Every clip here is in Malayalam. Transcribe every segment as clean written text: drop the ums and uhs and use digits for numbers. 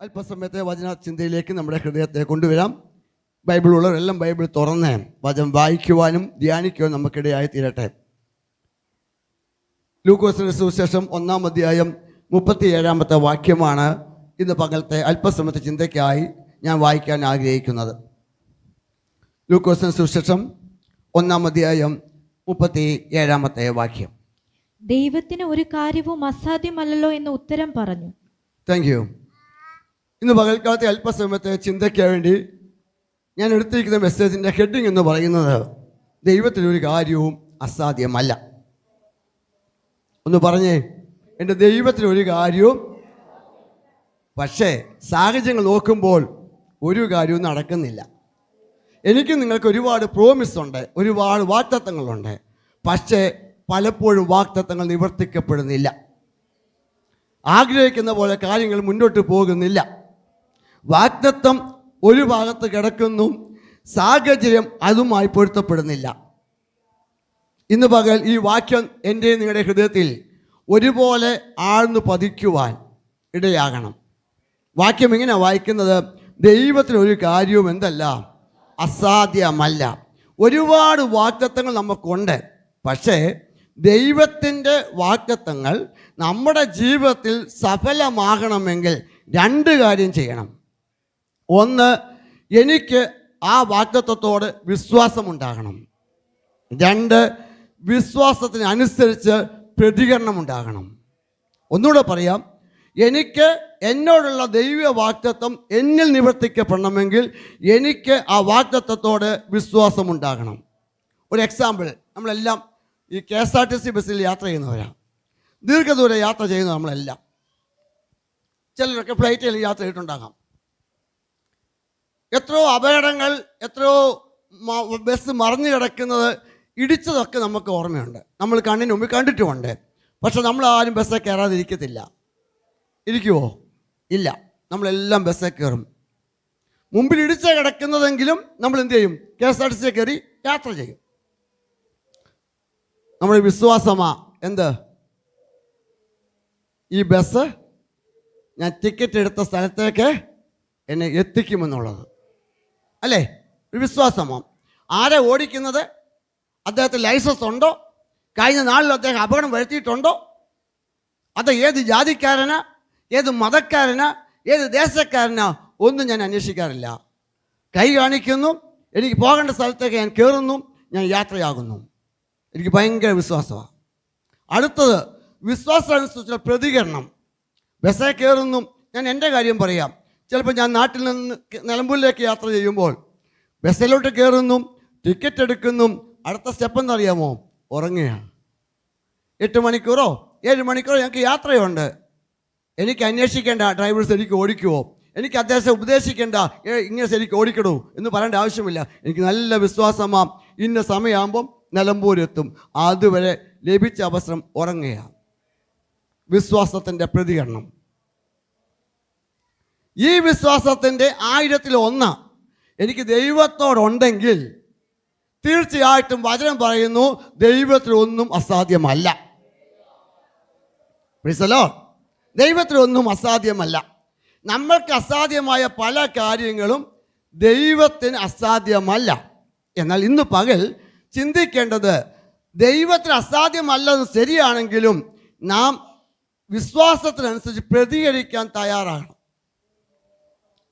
അല്പസമയത്തെ വചന ചിന്തയിലേക്ക് നമ്മുടെ ഹൃദയത്തെ കൊണ്ടുവരാം. ബൈബിളുള്ളവരെല്ലാം ബൈബിൾ തുറന്ന് വചനം വായിക്കുവാനും ധ്യാനിക്കുവാനും നമുക്കിടയായി തീരട്ടെ. ലൂക്കോസിന്റെ സുവിശേഷം 1-ാം അധ്യായം 37-ാമത്തെ വാക്യമാണ് ഇന്ന് പകലത്തെ അല്പസമയത്തെ ചിന്തയ്ക്കായി ഞാൻ വായിക്കാൻ ആഗ്രഹിക്കുന്നത്. ലൂക്കോസിന്റെ സുവിശേഷം 1-ാം അധ്യായം 37-ാമത്തെ വാക്യം. ദൈവത്തിന് ഒരു കാര്യവും അസാധ്യമല്ലല്ലോ എന്ന് ഉത്തരം പറഞ്ഞു. Thank you. ഇന്ന് പകൽക്കാലത്തെ അല്പസമയത്തെ ചിന്തയ്ക്ക് വേണ്ടി ഞാൻ എടുത്തിരിക്കുന്ന മെസ്സേജിൻ്റെ ഹെഡിങ് എന്ന് പറയുന്നത് ദൈവത്തിനൊരു കാര്യവും അസാധ്യമല്ല. ഒന്ന് പറഞ്ഞേ, എൻ്റെ ദൈവത്തിനൊരു കാര്യവും. പക്ഷേ സാഹചര്യങ്ങൾ നോക്കുമ്പോൾ ഒരു കാര്യവും നടക്കുന്നില്ല. എനിക്ക് നിങ്ങൾക്ക് ഒരുപാട് പ്രോമിസ് ഉണ്ട്, ഒരുപാട് വാഗ്ദത്തങ്ങളുണ്ട്. പക്ഷേ പലപ്പോഴും വാഗ്ദത്തങ്ങൾ നിവർത്തിക്കപ്പെടുന്നില്ല. ആഗ്രഹിക്കുന്ന പോലെ കാര്യങ്ങൾ മുന്നോട്ട് പോകുന്നില്ല. വാഗ്ദത്തം ഒരു ഭാഗത്ത് കിടക്കുന്നു, സാഹചര്യം അതുമായി പൊരുത്തപ്പെടുന്നില്ല. ഇന്ന് പകൽ ഈ വാക്യം എൻ്റെ നിങ്ങളുടെ ഹൃദയത്തിൽ ഒരുപോലെ ആഴ്ന്നു പതിക്കുവാൻ ഇടയാകണം. വാക്യം ഇങ്ങനെ വായിക്കുന്നത്, ദൈവത്തിനൊരു കാര്യവും എന്തല്ല, അസാധ്യമല്ല. ഒരുപാട് വാഗ്ദത്തങ്ങൾ നമുക്കുണ്ട്. പക്ഷേ ദൈവത്തിൻ്റെ വാഗ്ദത്തങ്ങൾ നമ്മുടെ ജീവിതത്തിൽ സഫലമാകണമെങ്കിൽ രണ്ട് കാര്യം ചെയ്യണം. ഒന്ന്, എനിക്ക് ആ വാഗ്ദത്തത്തോട് വിശ്വാസമുണ്ടാകണം. രണ്ട്, വിശ്വാസത്തിനനുസരിച്ച് പ്രതികരണം ഉണ്ടാകണം. ഒന്നുകൂടെ പറയാം, എനിക്ക് എന്നോടുള്ള ദൈവ വാഗ്ദത്തം എന്നിൽ നിവർത്തിക്കപ്പെടണമെങ്കിൽ എനിക്ക് ആ വാഗ്ദത്തത്തോട് വിശ്വാസമുണ്ടാകണം. ഒരു എക്സാമ്പിൾ, നമ്മളെല്ലാം ഈ KSRTC ബസ്സിൽ യാത്ര ചെയ്യുന്നവരാണ്. ദീർഘദൂര യാത്ര ചെയ്യുന്ന നമ്മളെല്ലാം. ചിലരൊക്കെ ഫ്ലൈറ്റിൽ യാത്ര ചെയ്തിട്ടുണ്ടാകാം. എത്രയോ അപകടങ്ങൾ, എത്രയോ ബസ് മറിഞ്ഞു കിടക്കുന്നത്, ഇടിച്ചതൊക്കെ നമുക്ക് ഓർമ്മയുണ്ട്. നമ്മൾ കണ്ണിന് മുമ്പിൽ കണ്ടിട്ടുമുണ്ട്. പക്ഷെ നമ്മൾ ആരും ബസ്സിൽ കയറാതിരിക്കത്തില്ല. ഇരിക്കുമോ? ഇല്ല. നമ്മളെല്ലാം ബസ്സിൽ കയറും. മുമ്പിൽ ഇടിച്ച കിടക്കുന്നതെങ്കിലും നമ്മൾ എന്ത് ചെയ്യും? KSRTC കയറി യാത്ര ചെയ്യും. നമ്മുടെ വിശ്വാസമാ എന്ത്? ഈ ബസ് ഞാൻ ടിക്കറ്റ് എടുത്ത സ്ഥലത്തേക്ക് എന്നെ എത്തിക്കുമെന്നുള്ളത്, അല്ലേ? ഒരു വിശ്വാസമോ? ആരെ ഓടിക്കുന്നത്? അദ്ദേഹത്തിന് ലൈസൻസ് ഉണ്ടോ? കഴിഞ്ഞ നാളിൽ അദ്ദേഹം അപകടം വരുത്തിയിട്ടുണ്ടോ? അത് ഏത് ജാതിക്കാരനാ, ഏത് മതക്കാരനാ, ഏത് ദേശക്കാരനാ, ഒന്നും ഞാൻ അന്വേഷിക്കാറില്ല. കൈ കാണിക്കുന്നു, എനിക്ക് പോകേണ്ട സ്ഥലത്തേക്ക് ഞാൻ കയറുന്നു, ഞാൻ യാത്രയാകുന്നു. എനിക്ക് ഭയങ്കര വിശ്വാസമാണ്. അടുത്തത്, വിശ്വാസാനുസരിച്ചുള്ള പ്രതികരണം. ബസ്സിൽ കയറുന്നു. ഞാൻ എൻ്റെ കാര്യം പറയാം. ചിലപ്പോൾ ഞാൻ നാട്ടിൽ നിന്ന് നിലമ്പൂരിലേക്ക് യാത്ര ചെയ്യുമ്പോൾ ബസ്സിലോട്ട് കയറുന്നു, ടിക്കറ്റ് എടുക്കുന്നു. അടുത്ത സ്റ്റെപ്പ് എന്നറിയാമോ? ഉറങ്ങുകയാണ്. 8 മണിക്കൂറോ 7 മണിക്കൂറോ ഞങ്ങൾക്ക് യാത്രയുണ്ട്. എനിക്ക് അന്വേഷിക്കേണ്ട ഡ്രൈവർ ശരിക്കും ഓടിക്കുമോ, എനിക്ക് അദ്ദേഹത്തെ ഉപദേശിക്കേണ്ട ഇങ്ങനെ ശരിക്കും ഓടിക്കണോ എന്ന് പറയേണ്ട ആവശ്യമില്ല. എനിക്ക് നല്ല വിശ്വാസമാ, ഇന്ന സമയമാകുമ്പം നിലമ്പൂരെത്തും. അതുവരെ ലഭിച്ച അവസരം ഉറങ്ങുകയാണ്. വിശ്വാസത്തിൻ്റെ പ്രതികരണം. ഈ വിശ്വാസത്തിൻ്റെ 1000-1 എനിക്ക് ദൈവത്തോടുണ്ടെങ്കിൽ തീർച്ചയായിട്ടും വചനം പറയുന്നു, ദൈവത്തിനൊന്നും അസാധ്യമല്ല. Praise the Lord. ദൈവത്തിനൊന്നും അസാധ്യമല്ല. നമ്മൾക്ക് അസാധ്യമായ പല കാര്യങ്ങളും ദൈവത്തിന് അസാധ്യമല്ല. എന്നാൽ ഇന്ന് പകൽ ചിന്തിക്കേണ്ടത്, ദൈവത്തിന് അസാധ്യമല്ലെന്ന് ശരിയാണെങ്കിലും നാം വിശ്വാസത്തിനനുസരിച്ച് പ്രതികരിക്കാൻ തയ്യാറാകണം.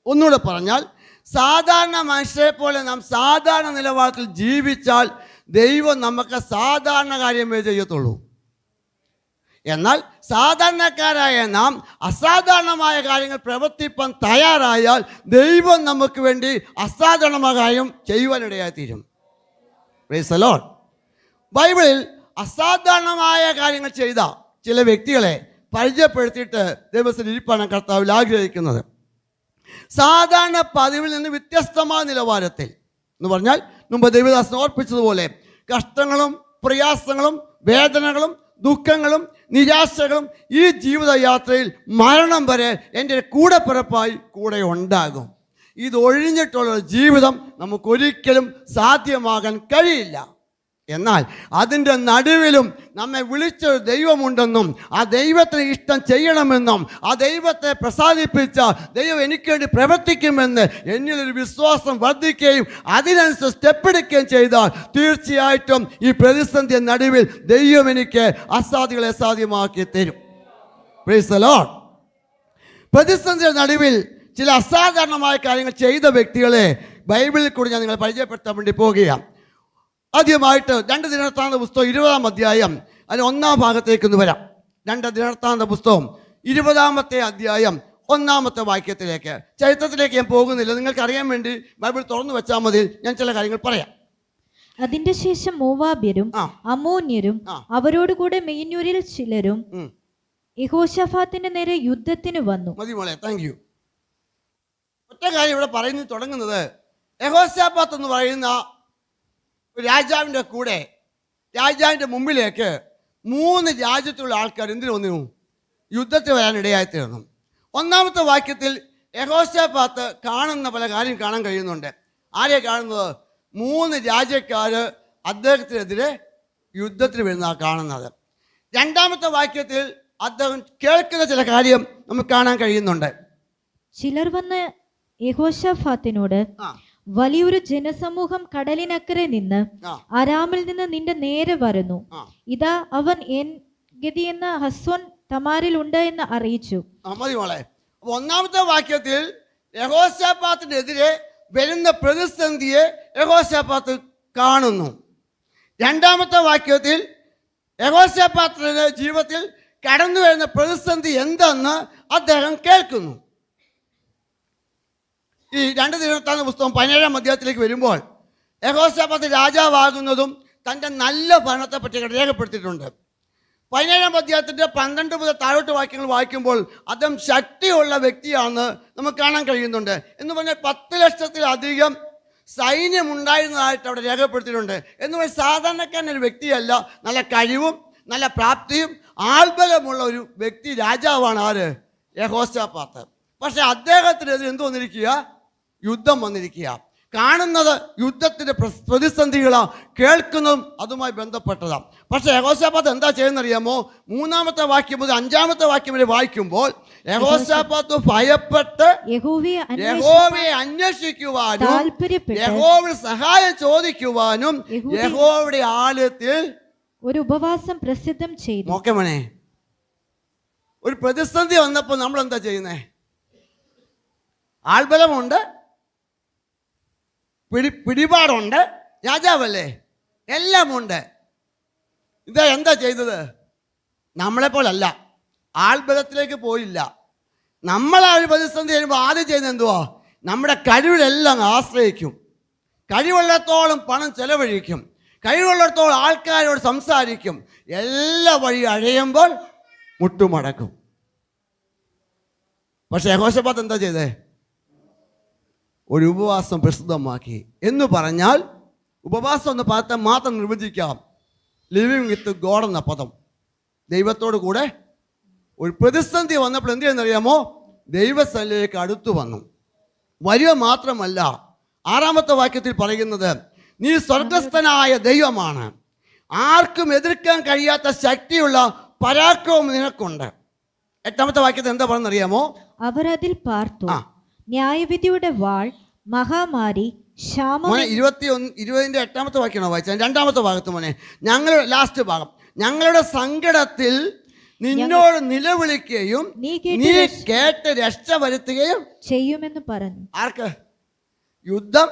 ഒന്നുകൂടെ പറഞ്ഞാൽ, സാധാരണ മനുഷ്യരെ പോലെ നാം സാധാരണ നിലവാരത്തിൽ ജീവിച്ചാൽ ദൈവം നമുക്ക് സാധാരണ കാര്യമേ ചെയ്യത്തുള്ളൂ. എന്നാൽ സാധാരണക്കാരായ നാം അസാധാരണമായ കാര്യങ്ങൾ പ്രവർത്തിപ്പാൻ തയ്യാറായാൽ ദൈവം നമുക്ക് വേണ്ടി അസാധാരണമായ കാര്യം ചെയ്യുവാനിടയായി തീരും. Price the Lord. ബൈബിളിൽ അസാധാരണമായ കാര്യങ്ങൾ ചെയ്ത ചില വ്യക്തികളെ പരിചയപ്പെടുത്തിയിട്ട് ദൈവത്തിൽ ഇരിപ്പാണ് കർത്താവിൽ ആഗ്രഹിക്കുന്നത്. സാധാരണ പതിവിൽ നിന്ന് വ്യത്യസ്തമായ നിലവാരത്തിൽ എന്ന് പറഞ്ഞാൽ, മുമ്പ് ദൈവദാസൻ ഓർപ്പിച്ചതുപോലെ, കഷ്ടങ്ങളും പ്രയാസങ്ങളും വേദനകളും ദുഃഖങ്ങളും നിരാശകളും ഈ ജീവിതയാത്രയിൽ മരണം വരെ എൻ്റെ കൂടെപ്പിറപ്പായി കൂടെ ഉണ്ടാകും. ഇതൊഴിഞ്ഞിട്ടുള്ള ജീവിതം നമുക്കൊരിക്കലും സാധ്യമാകാൻ കഴിയില്ല. എന്നാൽ അതിൻ്റെ നടുവിലും നമ്മെ വിളിച്ചൊരു ദൈവമുണ്ടെന്നും ആ ദൈവത്തിന് ഇഷ്ടം ചെയ്യണമെന്നും ആ ദൈവത്തെ പ്രസാദിപ്പിച്ച ദൈവം എനിക്ക് വേണ്ടി പ്രവർത്തിക്കുമെന്ന് എന്നിലൊരു വിശ്വാസം വർദ്ധിക്കുകയും അതിനനുസരിച്ച് സ്റ്റെപ്പ് എടുക്കുകയും ചെയ്താൽ തീർച്ചയായിട്ടും ഈ പ്രതിസന്ധിയുടെ നടുവിൽ ദൈവം എനിക്ക് അസാധ്യങ്ങളെ സാധ്യമാക്കി തരും. Price the Lord. പ്രതിസന്ധിയുടെ നടുവിൽ ചില അസാധാരണമായ കാര്യങ്ങൾ ചെയ്ത വ്യക്തികളെ ബൈബിളിൽ കൂടി ഞാൻ നിങ്ങളെ പരിചയപ്പെടുത്താൻ വേണ്ടി പോകുകയാണ്. ആദ്യമായിട്ട് 2 ദിനവൃത്താന്ത പുസ്തകം 20-ാം അധ്യായം അതിന് 1-ാം ഭാഗത്തേക്ക് ഒന്ന് വരാം. 2 ദിനവൃത്താന്ത പുസ്തകം 20-ാമത്തെ അധ്യായം 1-ാമത്തെ വാക്യത്തിലേക്ക്. ചരിത്രത്തിലേക്ക് ഞാൻ പോകുന്നില്ല, നിങ്ങൾക്ക് അറിയാൻ വേണ്ടി ബൈബിൾ തുറന്നു വെച്ചാൽ മതി. ഞാൻ ചില കാര്യങ്ങൾ പറയാം. അതിന്റെ ശേഷം മോവാബ്യരും അമ്മോന്യരും അവരോടുകൂടെ മെയ്യൂരിൽ ചിലരും യഹോശാഫാത്തിന്റെ നേരെ യുദ്ധത്തിന് വന്നു. മതി മോളെ, താങ്ക് യു. ഒറ്റ കാര്യം ഇവിടെ പറയുന്നത് തുടങ്ങുന്നത്, യഹോശാഫാത്ത് എന്ന് പറയുന്ന രാജാവിൻ്റെ കൂടെ രാജാവിൻ്റെ മുമ്പിലേക്ക് 3 രാജ്യത്തുള്ള ആൾക്കാർ എന്തിനു വന്നു? യുദ്ധത്തിൽ വരാനിടയായി തീർന്നു. 1-ാമത്തെ വാക്യത്തിൽ യഹോശാഫാത്ത് കാണുന്ന പല കാര്യം കാണാൻ കഴിയുന്നുണ്ട്. ആരെയാണ് കാണുന്നത്? 3 രാജ്യക്കാർ അദ്ദേഹത്തിനെതിരെ യുദ്ധത്തിന് വരുന്നതാണ് കാണുന്നത്. 2-ാമത്തെ വാക്യത്തിൽ അദ്ദേഹം കേൾക്കുന്ന ചില കാര്യം നമുക്ക് കാണാൻ കഴിയുന്നുണ്ട്. ചിലർ വന്ന് യഹോശാഫാത്തിനോട്, വലിയൊരു ജനസമൂഹം കടലിനക്കരെ നിന്ന് അരാമിൽ നിന്ന് നിന്റെ നേരെ വരുന്നു. ഇതാ അവൻ ഗതി എന്ന ഹസ്വൻ തമാരിൽ ഉണ്ട് എന്ന് അറിയിച്ചു. മതി മോളെ. 1-ാമത്തെ വാക്യത്തിൽ യഹോശാഫാത്തിനെതിരെ വരുന്ന പ്രതിസന്ധിയെ യഹോശാഫാത്ത് കാണുന്നു. 2-ാമത്തെ വാക്യത്തിൽ യഹോശാഫാത്തിന്റെ ജീവിതത്തിൽ കടന്നു വരുന്ന പ്രതിസന്ധി എന്തെന്ന് അദ്ദേഹം കേൾക്കുന്നു. ഈ 2 ദിനവൃത്താന്ത പുസ്തകം 17-ാം അധ്യായത്തിലേക്ക് വരുമ്പോൾ യഹോശാഫാത്ത് രാജാവാകുന്നതും തൻ്റെ നല്ല ഭരണത്തെ പറ്റി രേഖപ്പെടുത്തിയിട്ടുണ്ട്. 17-ാം അധ്യായത്തിൻ്റെ 12 മുതൽ താഴോട്ട് വാക്യങ്ങൾ വായിക്കുമ്പോൾ അദ്ദേഹം ശക്തിയുള്ള വ്യക്തിയാണെന്ന് നമുക്ക് കാണാൻ കഴിയുന്നുണ്ട്. എന്ന് പറഞ്ഞാൽ 10 ലക്ഷത്തിലധികം സൈന്യമുണ്ടായിരുന്നതായിട്ട് അവിടെ രേഖപ്പെടുത്തിയിട്ടുണ്ട്. എന്ന് പറഞ്ഞാൽ സാധാരണക്കാരനൊരു വ്യക്തിയല്ല, നല്ല കഴിവും നല്ല പ്രാപ്തിയും ആൾബലമുള്ള ഒരു വ്യക്തി രാജാവാണ്. ആര്? യഹോശാഫാത്ത്. പക്ഷെ അദ്ദേഹത്തിനെതിരെ എന്ത് വന്നിരിക്കുക? യുദ്ധം വന്നിരിക്കുക. കാണുന്നത് യുദ്ധത്തിൻ്റെ പ്രതിസന്ധികളാണ്, കേൾക്കുന്നതും അതുമായി ബന്ധപ്പെട്ടതാണ്. പക്ഷെ യഹോശാഫാത്ത് എന്താ ചെയ്യുന്നറിയാമോ? 3-ാമത്തെ വാക്യം മുതൽ 5-ാമത്തെ വാക്യം വരെ വായിക്കുമ്പോൾ യഹോശാഫാത്ത് ഭയപ്പെട്ട് യഹോവയെ അന്വേഷിക്കുവാനും യഹോവയുടെ സഹായം ചോദിക്കുവാനും യഹോവയുടെ ആലയത്തിൽ ഒരു ഉപവാസം പ്രസിദ്ധം ചെയ്തു. നോക്കമണേ, ഒരു പ്രതിസന്ധി വന്നപ്പോൾ നമ്മൾ എന്താ ചെയ്യുന്നേ? ആൾബലമുണ്ട്, പിടിപാടുണ്ട്, രാജാവല്ലേ, എല്ലാം ഉണ്ട്. ഇത് എന്താ ചെയ്തത്? നമ്മളെപ്പോലല്ല, ആൾബലത്തിലേക്ക് പോയില്ല. നമ്മൾ ആ ഒരു പ്രതിസന്ധി വരുമ്പോൾ ആദ്യം ചെയ്യുന്നത് എന്തുവാ? നമ്മുടെ കഴിവിലെല്ലാം ആശ്രയിക്കും. കഴിവുള്ളിടത്തോളം പണം ചെലവഴിക്കും, കഴിവുള്ളിടത്തോളം ആൾക്കാരോട് സംസാരിക്കും. എല്ലാ വഴി അഴയുമ്പോൾ മുട്ടുമടക്കും. പക്ഷെ യഹോശാഫാത്ത് എന്താ ചെയ്തേ? ഒരു ഉപവാസം പ്രസിദ്ധമാക്കി. എന്ന് പറഞ്ഞാൽ ഉപവാസം എന്ന പദത്തെ മാത്രം നിർവചിക്കാം. ലിവിങ് വിത്ത് ഗോഡ് എന്ന പദം. ദൈവത്തോട് കൂടെ ഒരു പ്രതിസന്ധി വന്നപ്പോൾ എന്ത് ചെയ്യുന്നറിയാമോ? ദൈവസ്ഥലിലേക്ക് അടുത്തു വന്നു. വരിക മാത്രമല്ല, 6-ാമത്തെ വാക്യത്തിൽ പറയുന്നത്, നീ സ്വർഗസ്ഥനായ ദൈവമാണ്, ആർക്കും എതിർക്കാൻ കഴിയാത്ത ശക്തിയുള്ള പരാക്രമം നിനക്കുണ്ട്. 8-ാമത്തെ വാക്യത്തിൽ എന്താ പറയുന്നറിയാമോ? അവർ അതിൽ പാർത്തു. ന്യായവിധിയുടെ വാൾ, മഹാമാരി, ക്ഷാമം. 20-ന്റെ 8-ാമത്തെ വാക്യമാണോ വായിച്ചത്? 2-ാമത്തെ ഭാഗത്ത് മോനെ, ഞങ്ങളുടെ ലാസ്റ്റ് ഭാഗം, ഞങ്ങളുടെ സങ്കടത്തിൽ നിന്നോട് നിലവിളിക്കുകയും നീ കേട്ട് രക്ഷ വരുത്തുകയും ചെയ്യുമെന്ന് പറഞ്ഞു. ആർക്ക്? യുദ്ധം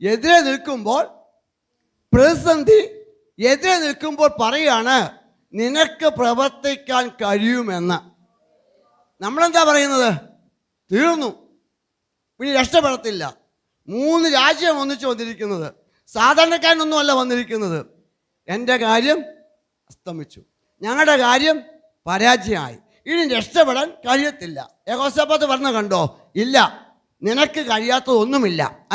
എതിരെ നിൽക്കുമ്പോൾ, പ്രതിസന്ധി എതിരെ നിൽക്കുമ്പോൾ പറയാണ് നിനക്ക് പ്രവർത്തിക്കാൻ കഴിയുമെന്ന്. നമ്മളെന്താ പറയുന്നത്? തീർന്നു, ഇനി രക്ഷപ്പെടത്തില്ല. 3 രാജ്യം ഒന്നിച്ച് വന്നിരിക്കുന്നത്, സാധാരണക്കാരനൊന്നുമല്ല വന്നിരിക്കുന്നത്. എൻ്റെ കാര്യം അസ്തമിച്ചു, ഞങ്ങളുടെ കാര്യം പരാജയമായി, ഇനി രക്ഷപ്പെടാൻ കഴിയത്തില്ല. യഹോശാഫാത്ത് പറഞ്ഞ കണ്ടോ? ഇല്ല, നിനക്ക് കഴിയാത്തതൊന്നുമില്ല. ആ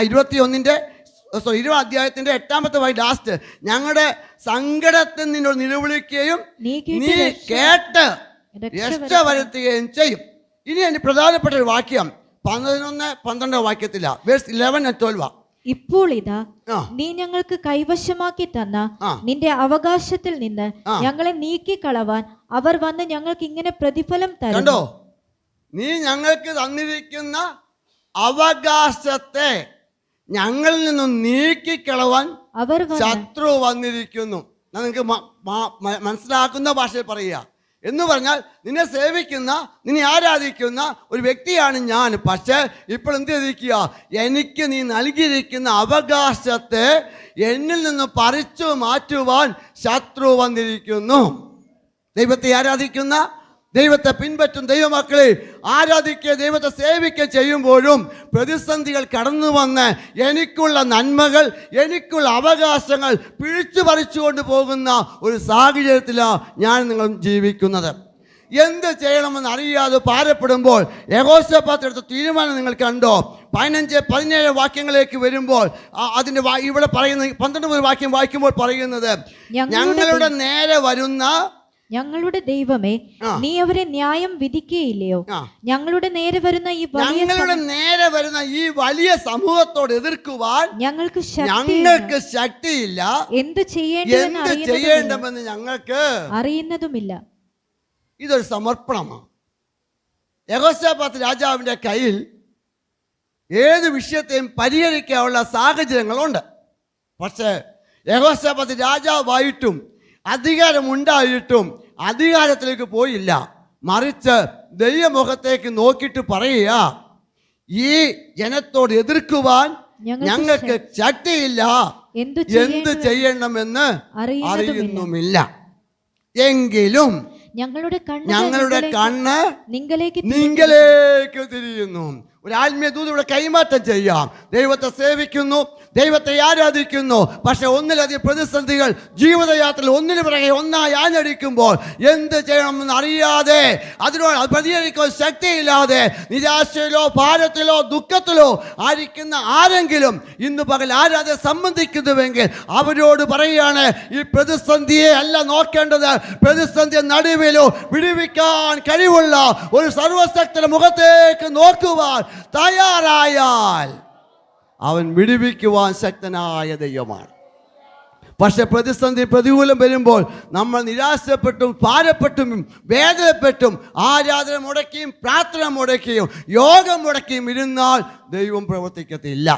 20 അധ്യായത്തിൻ്റെ 8-ാമത്തെ വാക്യം ലാസ്റ്റ്, ഞങ്ങളുടെ സങ്കടത്തിൽ നിന്നോട് നിലവിളിക്കുകയും നീ കേട്ട് രക്ഷ വരുത്തുകയും ചെയ്യും. ഇനി എൻ്റെ പ്രധാനപ്പെട്ട ഒരു വാക്യം 11-12 വാക്യത്തില്ല, വേഴ്സ് 11 and 12. ഇപ്പോൾ ഇതാ ആ. നീ ഞങ്ങൾക്ക് കൈവശമാക്കി തന്ന ആ. നിന്റെ അവകാശത്തിൽ നിന്ന് ആ. ഞങ്ങളെ നീക്കിക്കളവാൻ അവർ വന്ന് ഞങ്ങൾക്ക് ഇങ്ങനെ പ്രതിഫലം കണ്ടോ, തരുന്നു. നീ ഞങ്ങൾക്ക് തന്നിരിക്കുന്ന അവകാശത്തെ ഞങ്ങളിൽ നിന്നും നീക്കിക്കളവാൻ അവർ വന്ന് ശത്രു വന്നിരിക്കുന്നു. ഞാൻ നിങ്ങൾക്ക് മനസ്സിലാക്കുന്ന ഭാഷയിൽ പറയുക എന്ന് പറഞ്ഞാൽ, നിന്നെ സേവിക്കുന്ന, നിന്നെ ആരാധിക്കുന്ന ഒരു വ്യക്തിയാണ് ഞാൻ. പക്ഷേ ഇപ്പോൾ എന്ത് ചെയ്തിരിക്കുക, എനിക്ക് നീ നൽകിയിരിക്കുന്ന അവകാശത്തെ എന്നിൽ നിന്ന് പറിച്ചു മാറ്റുവാൻ ശത്രു വന്നിരിക്കുന്നു. ദൈവത്തെ ആരാധിക്കുന്ന, ദൈവത്തെ പിൻപറ്റും ദൈവമക്കളെ ആരാധിക്കുക, ദൈവത്തെ സേവിക്കുക ചെയ്യുമ്പോഴും പ്രതിസന്ധികൾ കടന്നു വന്ന് എനിക്കുള്ള നന്മകൾ, എനിക്കുള്ള അവകാശങ്ങൾ പിഴിച്ചു പറിച്ചുകൊണ്ട് പോകുന്ന ഒരു സാഹചര്യത്തിലാണ് ഞാൻ നിങ്ങൾ ജീവിക്കുന്നത്. എന്ത് ചെയ്യണമെന്ന് അറിയാതെ ഭാരപ്പെടുമ്പോൾ യഹോശാഫാത്ത് എടുത്ത തീരുമാനം നിങ്ങൾ കണ്ടോ? 15-17 വാക്യങ്ങളിലേക്ക് വരുമ്പോൾ അതിൻ്റെ ഇവിടെ പറയുന്ന 12 വാക്യം വായിക്കുമ്പോൾ പറയുന്നത്, ഞങ്ങളുടെ നേരെ വരുന്ന ഞങ്ങളുടെ ദൈവമേ, നീ അവരെ ന്യായം വിധിക്കുകയില്ലയോ? ഞങ്ങളുടെ നേരെ വരുന്ന ഈ വലിയ സമൂഹത്തോട് എതിർക്കുവാൻ ഞങ്ങൾക്ക് ശക്തിയില്ല. എന്ത് ചെയ്യേണ്ടമെന്ന് ഞങ്ങൾക്ക് അറിയുന്നതുമില്ല. ഇതൊരു സമർപ്പണമാണ്. യഹോശാഫാത്ത് രാജാവിൻ്റെ കയ്യിൽ ഏത് വിഷയത്തെയും പരിഹരിക്കാനുള്ള സാഹചര്യങ്ങളുണ്ട്. പക്ഷേ യഹോശാഫാത്ത് രാജാവായിട്ടും അധികാരമുണ്ടായിട്ടും അധികാരത്തിലേക്ക് പോയില്ല. മറിച്ച് ദൈവമുഖത്തേക്ക് നോക്കിയിട്ട് പറയുക, ഈ ജനത്തോട് എതിർക്കുവാൻ ഞങ്ങൾക്ക് ശക്തിയില്ല, എന്ത് ചെയ്യണമെന്ന് അറിയുന്നുമില്ല. എങ്കിലും ഞങ്ങളുടെ കണ്ണ് നിങ്ങളിലേക്ക് തിരിയുന്നു. ഒരു ആത്മീയ ദൂത് ഇവിടെ കൈമാറ്റം ചെയ്യാം. ദൈവത്തെ സേവിക്കുന്നു, ദൈവത്തെ ആരാധിക്കുന്നു, പക്ഷെ ഒന്നിലധികം പ്രതിസന്ധികൾ ജീവിതയാത്രയിൽ ഒന്നിനു പിറകെ ഒന്നായി ആഞ്ഞടിക്കുമ്പോൾ എന്ത് ചെയ്യണമെന്ന് അറിയാതെ, അതിനോട് പ്രതികരിക്കാൻ ശക്തിയില്ലാതെ, നിരാശയിലോ ഭാരത്തിലോ ദുഃഖത്തിലോ ആയിരിക്കുന്ന ആരെങ്കിലും ഇന്ന് പകൽ ആരാധന സംബന്ധിക്കുന്നുവെങ്കിൽ അവരോട് പറയുകയാണ്, ഈ പ്രതിസന്ധിയെ അല്ല നോക്കേണ്ടത്, പ്രതിസന്ധിയെ നടുവിലോ വിടുവിക്കാൻ കഴിവുള്ള ഒരു സർവശക്തന്റെ മുഖത്തേക്ക് നോക്കുവാൻ തയ്യാറായാൽ അവൻ വിടുവിക്കുവാൻ ശക്തനായ ദൈവമാണ്. പക്ഷെ പ്രതിസന്ധി പ്രതികൂലം വരുമ്പോൾ നമ്മൾ നിരാശപ്പെട്ടും ഭാരപ്പെട്ടും വേദനപ്പെട്ടും ആരാധന മുടക്കിയും പ്രാർത്ഥന മുടക്കിയും യോഗം മുടക്കിയും ഇരുന്നാൽ ദൈവം പ്രവർത്തിക്കത്തില്ല.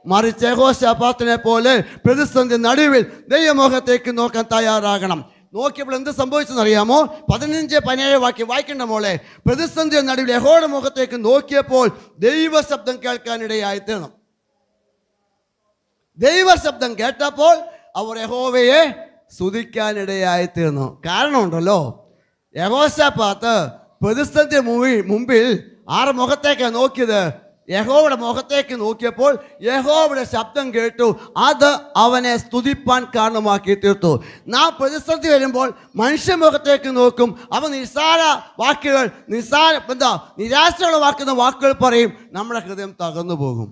മറിച്ച് യഹോശാഫാത്തിനെ പോലെ പ്രതിസന്ധി നടുവിൽ ദൈവമുഖത്തേക്ക് നോക്കാൻ തയ്യാറാകണം. നോക്കിയപ്പോൾ എന്ത് സംഭവിച്ചെന്നറിയാമോ? 15-17 വാക്യം വായിക്കേണ്ട മോളെ. പ്രതിസന്ധി നടുവിൽ യഹോവയുടെ മുഖത്തേക്ക് നോക്കിയപ്പോൾ ദൈവശബ്ദം കേൾക്കാനിടയായി തീർന്നു. ദൈവശബ്ദം കേട്ടപ്പോൾ അവർ യഹോവയെ സ്തുതിക്കാനിടയായി തീർന്നു. കാരണമുണ്ടല്ലോ, യഹോശാഫാത്ത് പ്രതിസന്ധി മുമ്പിൽ ആറ് മുഖത്തേക്കാണ് നോക്കിയത്. യഹോവയുടെ മുഖത്തേക്ക് നോക്കിയപ്പോൾ യഹോവയുടെ ശബ്ദം കേട്ടു. അത് അവനെ സ്തുതിപ്പാൻ കാരണമാക്കി തീർത്തു. നാം പ്രതിസന്ധി വരുമ്പോൾ മനുഷ്യമുഖത്തേക്ക് നോക്കും, അവൻ നിസ്സാര വാക്കുകൾ, നിരാശയുളവാക്കുന്ന വാക്കുകൾ പറയും, നമ്മുടെ ഹൃദയം തകർന്നു പോകും.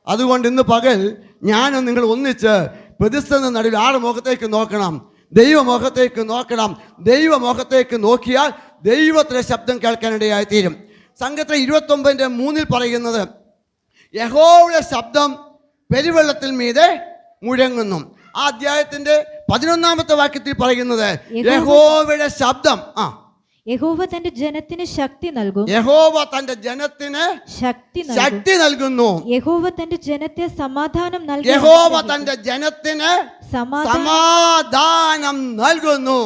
അതുകൊണ്ട് ഇന്ന് പകൽ ഞാനും നിങ്ങൾ ഒന്നിച്ച് പ്രതിസന്ധി നടുവിൽ ആറ് മുഖത്തേക്ക് നോക്കണം, ദൈവമുഖത്തേക്ക് നോക്കണം. ദൈവമുഖത്തേക്ക് നോക്കിയാൽ ദൈവത്തിൻ്റെ ശബ്ദം കേൾക്കാനിടയായി തീരും. സംഘത്തിൽ 29:3 പറയുന്നത്, യഹോവയുടെ ശബ്ദം പെരുവെള്ളത്തിൽ മീതെ മുഴങ്ങുന്നു. ആ അധ്യായത്തിന്റെ 11-ാമത്തെ വാക്യത്തിൽ പറയുന്നത്, യഹോവയുടെ ശബ്ദം, യഹോവ തന്റെ ജനത്തിന് ശക്തി നൽകും. യഹോവ തന്റെ ജനത്തിന് ശക്തി നൽകുന്നു. യഹോവ തന്റെ ജനത്തെ സമാധാനം നൽകുന്നു. യഹോവ തന്റെ ജനത്തിന് സമാധാനം നൽകുന്നു.